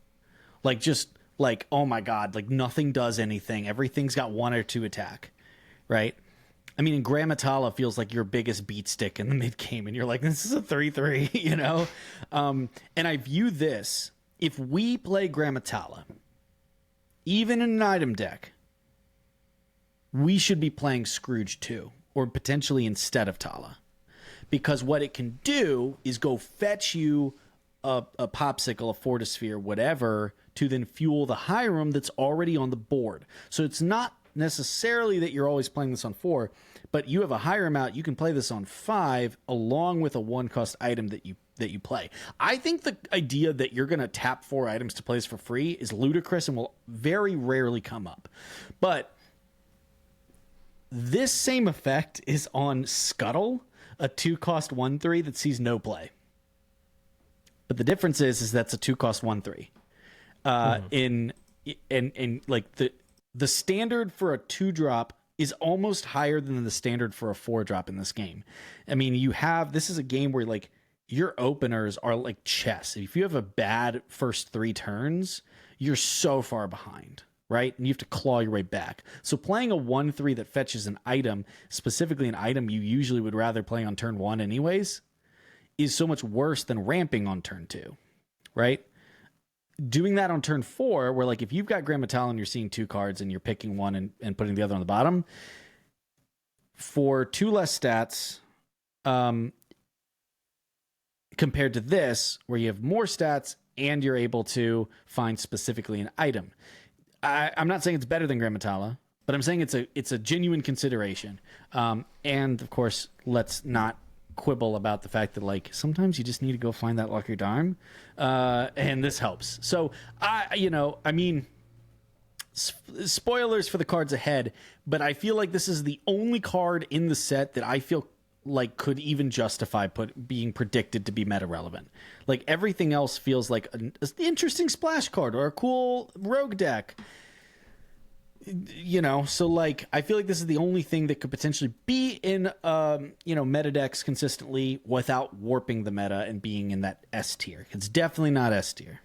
like just like, oh my god, like nothing does anything. Everything's got 1 or 2 attack, right? I mean, in Grammatala feels like your biggest beat stick in the mid game, and you're like, this is a 3/3, you know? And I view this, if we play Grammatala, even in an item deck, we should be playing Scrooge too, or potentially instead of Tala. Because what it can do is go fetch you a popsicle, a fortisphere, whatever, to then fuel the Hiram that's already on the board. So it's not necessarily that you're always playing this on 4, but you have a Hiram out, you can play this on 5 along with a 1-cost item that you play. I think the idea that you're going to tap 4 items to play this for free is ludicrous and will very rarely come up. But this same effect is on Scuttle, a 2-cost 1/3 that sees no play. But the difference is that's a 2-cost 1/3. In like the standard for a 2-drop is almost higher than the standard for a 4-drop in this game. I mean, this is a game where like your openers are like chess. If you have a bad first 3 turns, you're so far behind, right? And you have to claw your way back. So playing a 1/3 that fetches an item, specifically an item you usually would rather play on turn 1 anyways, is so much worse than ramping on turn 2, right? Doing that on turn 4, where like if you've got Grammatala and you're seeing 2 cards and you're picking one and putting the other on the bottom, for 2 less stats, compared to this, where you have more stats and you're able to find specifically an item. I'm not saying it's better than Grammatala, but I'm saying it's a genuine consideration. And of course, let's not quibble about the fact that like sometimes you just need to go find that lucky dime, and this helps. So I mean, spoilers for the cards ahead, but I feel like this is the only card in the set that I feel like could even justify being predicted to be meta relevant. Like everything else feels like an interesting splash card or a cool rogue deck. You know, so like I feel like this is the only thing that could potentially be in meta decks consistently without warping the meta and being in that S tier. It's definitely not S tier.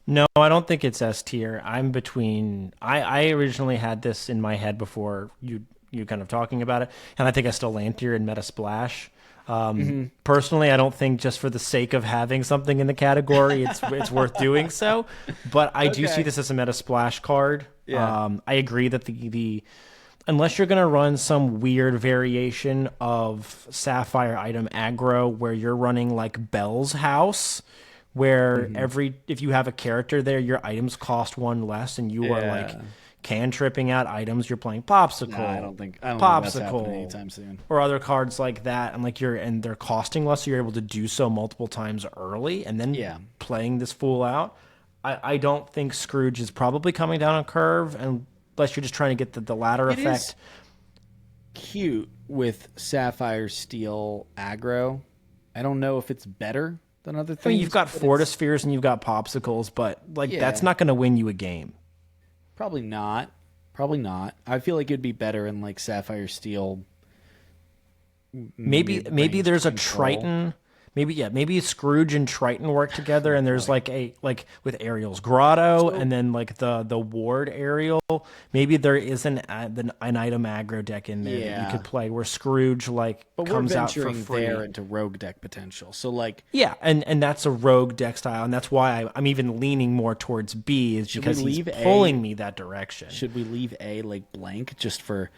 No, I don't think it's S tier. I'm between. I originally had this in my head before you kind of talking about it, and I think I still land here in meta splash. Personally, I don't think just for the sake of having something in the category, it's worth doing so. But I do see this as a meta splash card. Yeah. I agree that the unless you're gonna run some weird variation of Sapphire item aggro where you're running like Bell's House, where if you have a character there, your items cost 1 less, and you are like cantripping out items. You're playing Popsicle.
No, I don't think that's happening anytime soon.
Or other cards like that, and they're costing less, so you're able to do so multiple times early, and then playing this fool out. I don't think Scrooge is probably coming down a curve, unless you're just trying to get the ladder effect.
Is cute with Sapphire Steel aggro. I don't know if it's better than other things.
I mean, you've got Fortispheres and you've got Popsicles, but that's not going to win you a game.
Probably not. I feel like it'd be better in like Sapphire Steel.
Maybe there's a Triton. Maybe Scrooge and Triton work together, and there's like with Ariel's Grotto, and then like the Ward Ariel. Maybe there is an item aggro deck in there that you could play where Scrooge comes out for free.
There into rogue deck potential. So
and that's a rogue deck style, and that's why I'm even leaning more towards B, is because he's pulling me that direction.
Should we leave A like blank just for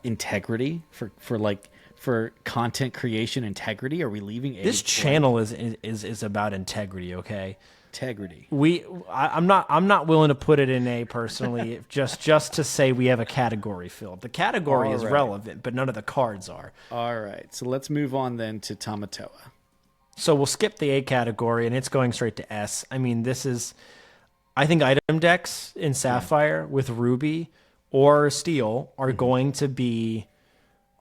integrity for content creation integrity? Are we leaving A?
This channel is about integrity, okay?
Integrity.
I'm not willing to put it in A personally, just to say we have a category filled. The category is relevant, but none of the cards are.
All right. So let's move on then to Tamatoa.
So we'll skip the A category and it's going straight to S. I mean, I think item decks in Sapphire with Ruby or Steel are going to be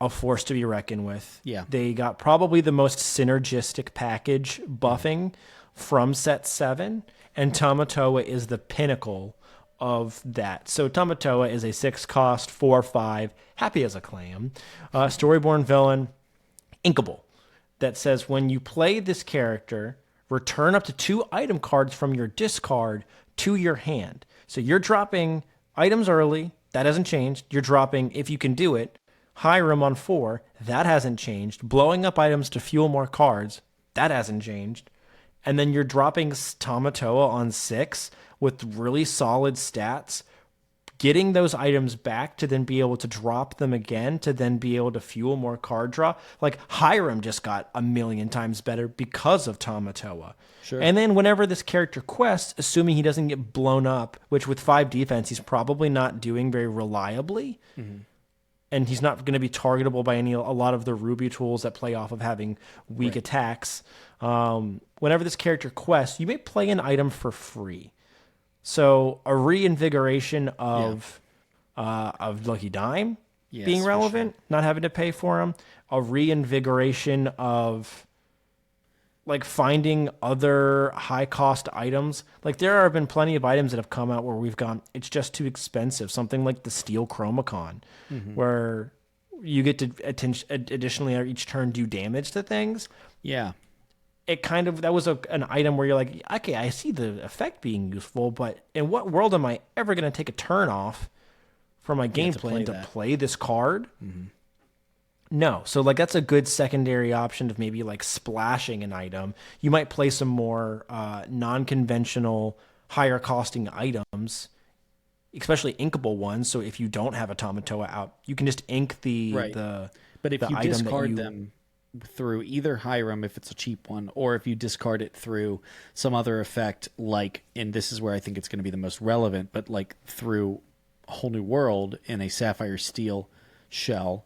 a force to be reckoned with.
Yeah.
They got probably the most synergistic package buffing from set 7, and Tamatoa is the pinnacle of that. So Tamatoa is a 6-cost, 4/5, happy as a clam, Storyborn villain, inkable, that says when you play this character, return up to 2 item cards from your discard to your hand. So you're dropping items early. That hasn't changed. You're dropping, if you can do it, Hiram on 4. That hasn't changed. Blowing up items to fuel more cards. That hasn't changed. And then you're dropping Tamatoa on 6 with really solid stats, getting those items back to then be able to drop them again to then be able to fuel more card draw. Like Hiram just got a million times better because of Tamatoa.
Sure.
And then whenever this character quests, assuming he doesn't get blown up, which with 5 defense, he's probably not doing very reliably. Mm-hmm. And he's not going to be targetable by a lot of the Ruby tools that play off of having weak attacks. Whenever this character quests, you may play an item for free. So a reinvigoration of Lucky Dime being relevant, not having to pay for them. A reinvigoration of like finding other high cost items. Like there have been plenty of items that have come out where we've gone, it's just too expensive. Something like the Steel Chromacon, where you get to additionally each turn do damage to things.
Yeah.
It kind of, that was an item where you're like, okay, I see the effect being useful, but in what world am I ever going to take a turn off from my game plan to play this card? Mm-hmm. No. So like that's a good secondary option of maybe like splashing an item. You might play some more non-conventional, higher costing items, especially inkable ones. So if you don't have a Tamatoa out, you can just ink
but if you discard them through either Hiram, if it's a cheap one, or if you discard it through some other effect, like, and this is where I think it's going to be the most relevant, but like through a Whole New World in a Sapphire Steel shell.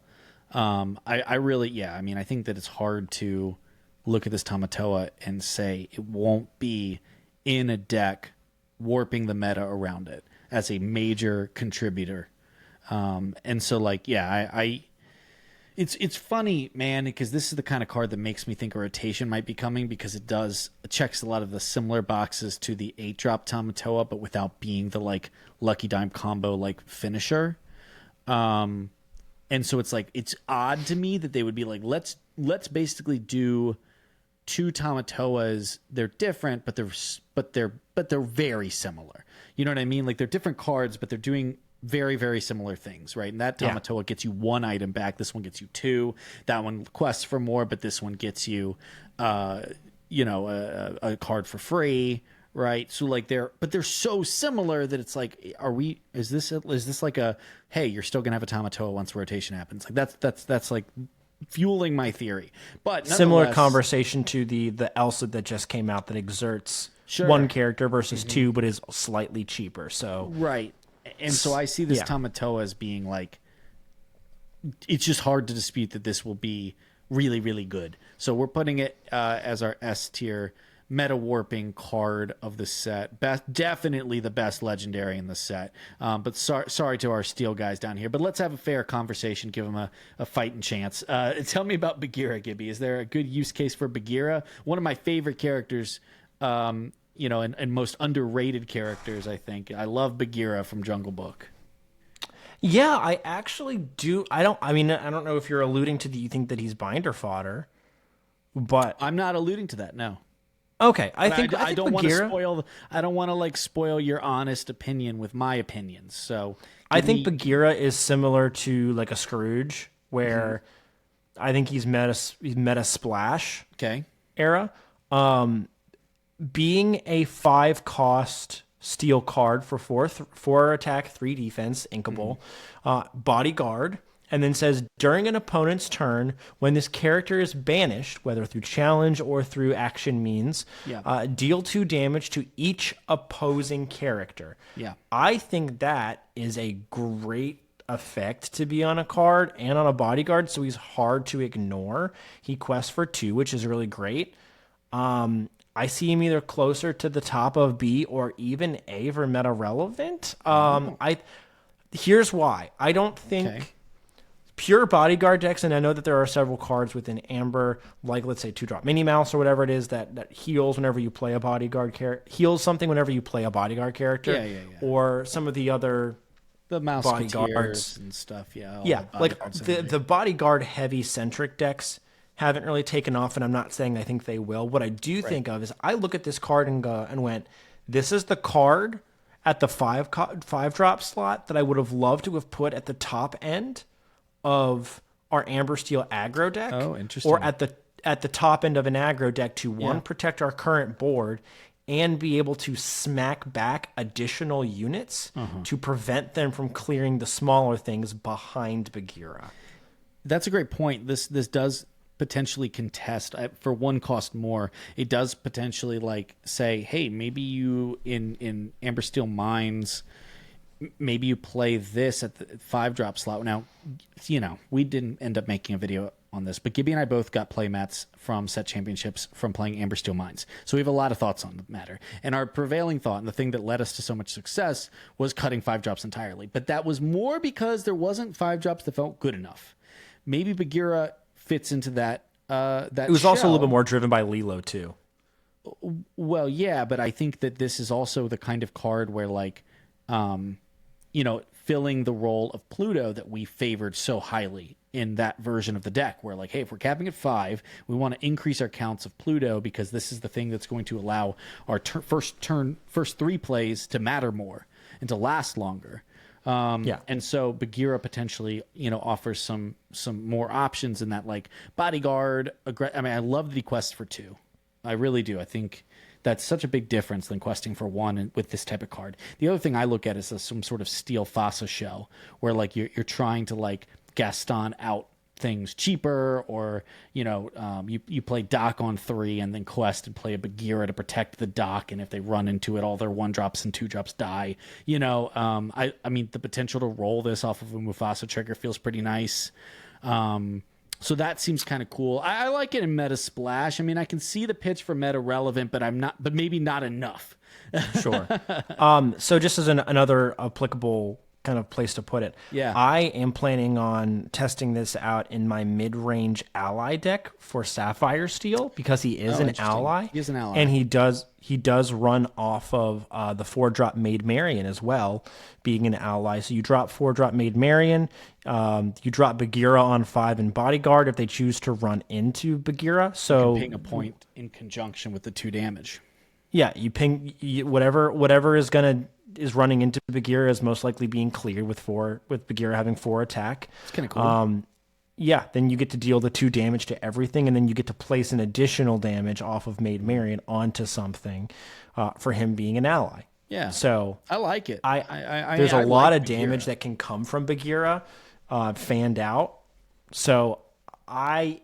I really, I mean, I think that it's hard to look at this Tamatoa and say it won't be in a deck warping the meta around it as a major contributor. And so like, It's funny, man, because this is the kind of card that makes me think a rotation might be coming, because it checks a lot of the similar boxes to the 8-drop Tamatoa, but without being the like Lucky Dime combo like finisher. And so it's like, it's odd to me that they would be like, let's basically do 2 Tamatoas. They're different, but they're very similar. You know what I mean? Like they're different cards, but they're doing very, very similar things, right? And that Tamatoa gets you 1 item back. This one gets you 2. That one quests for more, but this one gets you, a card for free, right? So like they're so similar that it's like, is this like a, hey, you're still gonna have a Tamatoa once rotation happens? Like that's like fueling my theory. But
similar conversation to the Elsa that just came out that exerts one character versus 2, but is slightly cheaper. So
right. And so I see this Tamatoa as being like, it's just hard to dispute that this will be really, really good. So we're putting it as our S tier meta warping card of the set. Definitely the best legendary in the set. But sorry to our steel guys down here. But let's have a fair conversation. Give them a fighting chance. Tell me about Bagheera, Gibby. Is there a good use case for Bagheera? One of my favorite characters. And most underrated characters, I think. I love Bagheera from Jungle Book.
Yeah, I actually do. I don't know if you're alluding to you think that he's binder fodder, but
I'm not alluding to that, no.
Okay, I think
I don't want to
Bagheera,
spoil your honest opinion with my opinions. So
I think Bagheera is similar to like a Scrooge, where I think he's meta splash era. Being a 5-cost steel card for 4 attack, 3 defense, inkable, bodyguard, and then says during an opponent's turn, when this character is banished, whether through challenge or through action means, deal 2 damage to each opposing character.
Yeah,
I think that is a great effect to be on a card and on a bodyguard, so he's hard to ignore. He quests for 2, which is really great. I see him either closer to the top of B or even A for meta relevant. Here's why. I don't think pure bodyguard decks, and I know that there are several cards within Amber, like let's say 2-drop Minnie Mouse or whatever it is that heals whenever you play a bodyguard character, heals something whenever you play a bodyguard character, or some of the other
mouse bodyguards and stuff.
Like the bodyguard heavy centric decks haven't really taken off, and I'm not saying I think they will. What I do think of is I look at this card and went, this is the card, at the five drop slot that I would have loved to have put at the top end of our Amber Steel aggro deck.
Oh, interesting.
Or at the top end of an aggro deck to protect our current board and be able to smack back additional units to prevent them from clearing the smaller things behind Bagheera.
That's a great point. This does potentially contest for one cost more. It does potentially like say, hey, maybe you in Amber Steel Mines, maybe you play this at the 5-drop slot. Now, we didn't end up making a video on this, but Gibby and I both got playmats from set championships from playing Amber Steel Mines. So we have a lot of thoughts on the matter. And our prevailing thought, and the thing that led us to so much success, was cutting 5-drops entirely. But that was more because there wasn't 5-drops that felt good enough. Maybe Bagheera fits into that. It
was also a little bit more driven by Lilo too.
Well, yeah, but I think that this is also the kind of card where, like, filling the role of Pluto that we favored so highly in that version of the deck, where, like, hey, if we're capping at 5, we want to increase our counts of Pluto because this is the thing that's going to allow our first 3 plays to matter more and to last longer. And so Bagheera potentially, offers some more options in that, like, bodyguard. I love the quest for 2. I really do. I think that's such a big difference than questing for 1 with this type of card. The other thing I look at is some sort of Steel Fossa shell where, like, you're trying to, like, Gaston out things cheaper, or you play Dock on 3 and then quest and play a Bagheera to protect the Dock, and if they run into it, all their 1-drops and 2-drops die. I mean, the potential to roll this off of a Mufasa trigger feels pretty nice. So that seems kind of cool. I like it in Meta Splash. I mean, I can see the pitch for meta relevant, but maybe not enough.
Sure. So just as another applicable kind of place to put it, I am planning on testing this out in my mid-range ally deck for Sapphire Steel because he is an ally.
He is an ally,
and he does run off of the 4-drop Maid Marian as well, being an ally. So you drop 4-drop Maid Marian, you drop Bagheera on 5 and Bodyguard if they choose to run into Bagheera. So
you can ping a point in conjunction with the 2 damage.
Yeah, you ping whatever is running into Bagheera is most likely being cleared with Bagheera having 4 attack.
It's kind of cool.
Then you get to deal the 2 damage to everything, and then you get to place an additional damage off of Maid Marian onto something for him being an ally.
Yeah.
So
I like it.
There's a lot of damage that can come from Bagheera fanned out. So I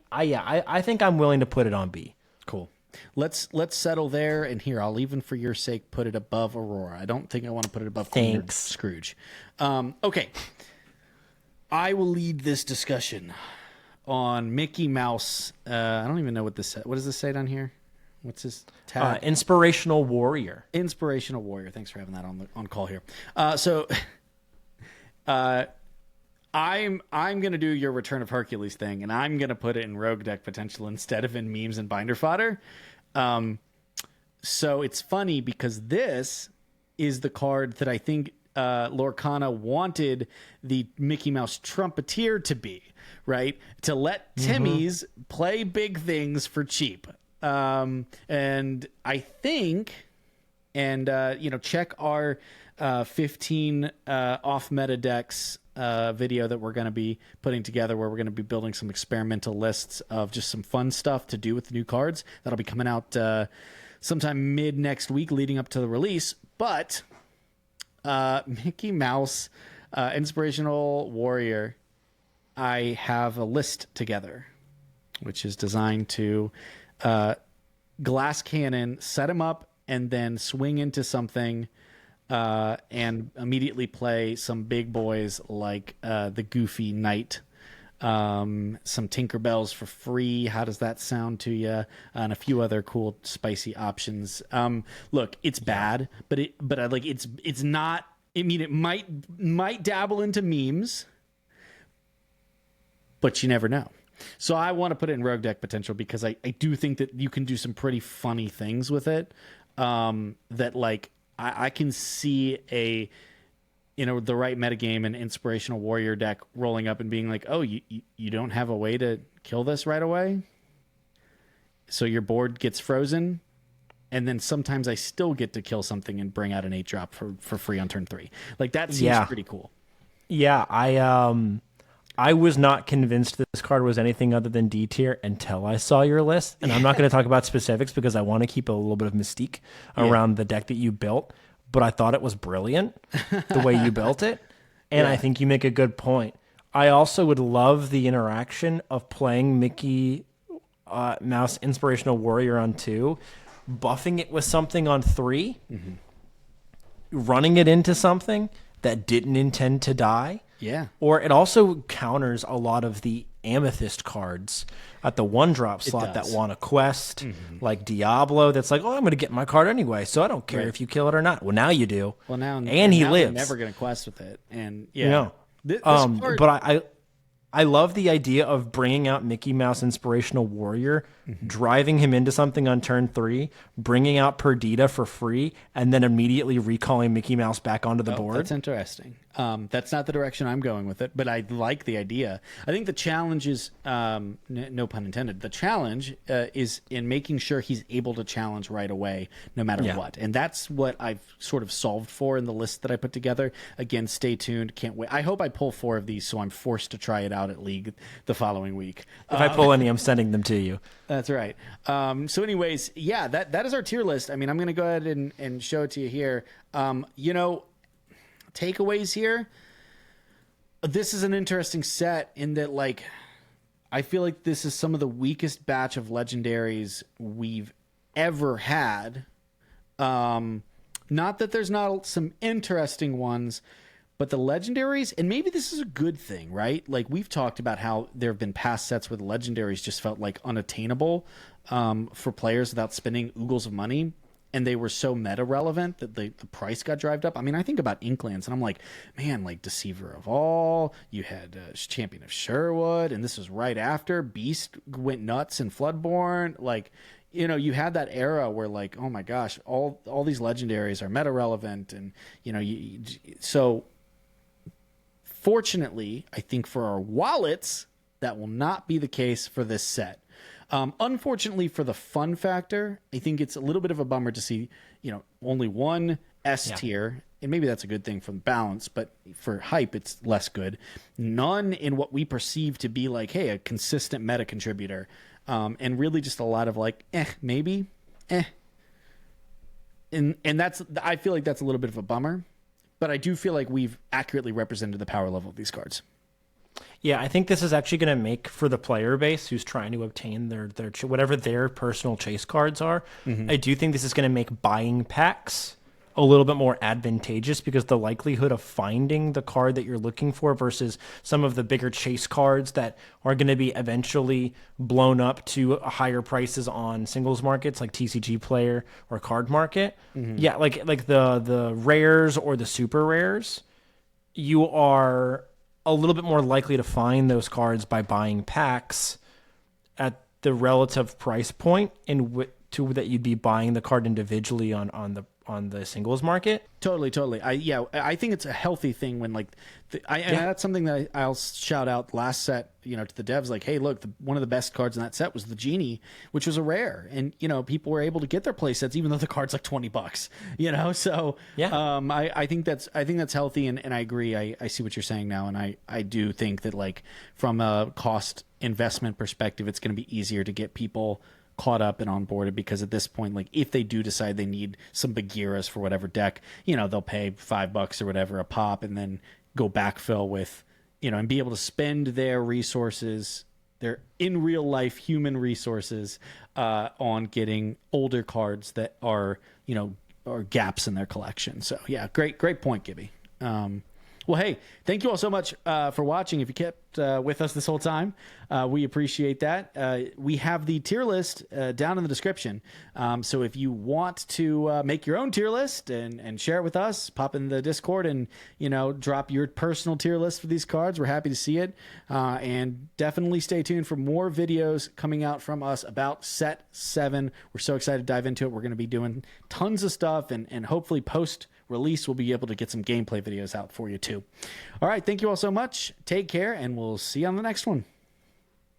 think I'm willing to put it on B.
Cool. Let's settle there, and here I'll even for your sake put it above Aurora. I don't think I want to put it above Queen or Scrooge. Okay, I will lead this discussion on Mickey Mouse. I don't even know what this said. What does this say down here? What's his tag?
Inspirational Warrior.
Inspirational Warrior. Thanks for having that on call here. I'm gonna do your Return of Hercules thing, and I'm gonna put it in Rogue Deck potential instead of in memes and binder fodder. So it's funny because this is the card that I think Lorcana wanted the Mickey Mouse Trumpeteer to be, right? To let Timmy's play big things for cheap. And I think, check our 15 off meta decks video that we're going to be putting together, where we're going to be building some experimental lists of just some fun stuff to do with the new cards. That'll be coming out sometime mid next week leading up to the release. But Mickey Mouse Inspirational Warrior, I have a list together which is designed to glass cannon, set him up, and then swing into something and immediately play some big boys like the Goofy Knight, some Tinkerbells for free. How does that sound to you? And a few other cool, spicy options. Look, it's bad, but it's not. I mean, it might dabble into memes, but you never know. So I want to put it in Rogue Deck potential because I do think that you can do some pretty funny things with it. That like I can see the right metagame and Inspirational Warrior deck rolling up and being like, oh, you don't have a way to kill this right away, so your board gets frozen. and then sometimes I still get to kill something and bring out an 8-drop for free on turn 3. Like that seems pretty cool.
Yeah, I was not convinced this card was anything other than D tier until I saw your list. And I'm not going to talk about specifics because I want to keep a little bit of mystique around the deck that you built. But I thought it was brilliant the way you built it. And I think you make a good point. I also would love the interaction of playing Mickey Mouse Inspirational Warrior on 2, buffing it with something on 3, running it into something that didn't intend to die.
Yeah.
Or it also counters a lot of the Amethyst cards at the 1-drop slot that want a quest, like Diablo, that's like, oh, I'm going to get my card anyway, so I don't care if you kill it or not. Well, now you do.
Well, now
and he
now
lives.
They're never going to quest with it. And
This card... But I love the idea of bringing out Mickey Mouse Inspirational Warrior, driving him into something on turn 3, bringing out Perdita for free, and then immediately recalling Mickey Mouse back onto the board.
That's interesting. That's not the direction I'm going with it, but I like the idea. I think the challenge is, no pun intended, the challenge is in making sure he's able to challenge right away, no matter what. And that's what I've sort of solved for in the list that I put together. Again, stay tuned. Can't wait. I hope I pull 4 of these so I'm forced to try it out at League the following week.
If I pull any, I'm sending them to you.
That's right. So anyways, yeah, that is our tier list. I mean, I'm going to go ahead and show it to you here. Takeaways here. This is an interesting set in that, like, I feel like this is some of the weakest batch of legendaries we've ever had. Not that there's not some interesting ones, but the legendaries, and maybe this is a good thing, right? Like, we've talked about how there have been past sets where the legendaries just felt like unattainable for players without spending oogles of money. And they were so meta relevant that the price got drived up. I mean, I think about Inklands and I'm like, man, like Deceiver of All, you had Champion of Sherwood, and this was right after Beast went nuts in Floodborn. Like, you had that era where, like, oh my gosh, all these legendaries are meta relevant. And, so fortunately, I think for our wallets, that will not be the case for this set. Unfortunately, for the fun factor, I think it's a little bit of a bummer to see, only one S tier, and maybe that's a good thing for the balance, but for hype, it's less good. None in what we perceive to be like, hey, a consistent meta contributor, and really just a lot of like, maybe, and that's, I feel like that's a little bit of a bummer, but I do feel like we've accurately represented the power level of these cards.
Yeah, I think this is actually going to make for the player base who's trying to obtain their whatever their personal chase cards are. I do think this is going to make buying packs a little bit more advantageous because the likelihood of finding the card that you're looking for versus some of the bigger chase cards that are going to be eventually blown up to higher prices on singles markets like TCG Player or Card Market. Yeah, like the rares or the super rares, you are a little bit more likely to find those cards by buying packs at the relative price point to that you'd be buying the card individually on the singles market.
Totally. I think it's a healthy thing when and that's something that I'll shout out last set, to the devs, like, hey, look, one of the best cards in that set was the Genie, which was a rare, and people were able to get their play sets even though the card's like $20, so I think that's healthy, and I agree. I see what you're saying now, and I do think that, like, from a cost investment perspective, it's going to be easier to get people caught up and onboarded, because at this point, like, if they do decide they need some Bagheeras for whatever deck, they'll pay $5 or whatever a pop and then go backfill with, and be able to spend their resources, their in real life human resources, on getting older cards that are gaps in their collection. So yeah, great point, Gibby. Well, hey, thank you all so much for watching. If you kept with us this whole time, we appreciate that. We have the tier list down in the description. So if you want to make your own tier list and share it with us, pop in the Discord and, drop your personal tier list for these cards. We're happy to see it. And definitely stay tuned for more videos coming out from us about Set 7. We're so excited to dive into it. We're going to be doing tons of stuff, and hopefully post-release we'll be able to get some gameplay videos out for you too. All right, thank you all so much. Take care, and we'll see you on the next one.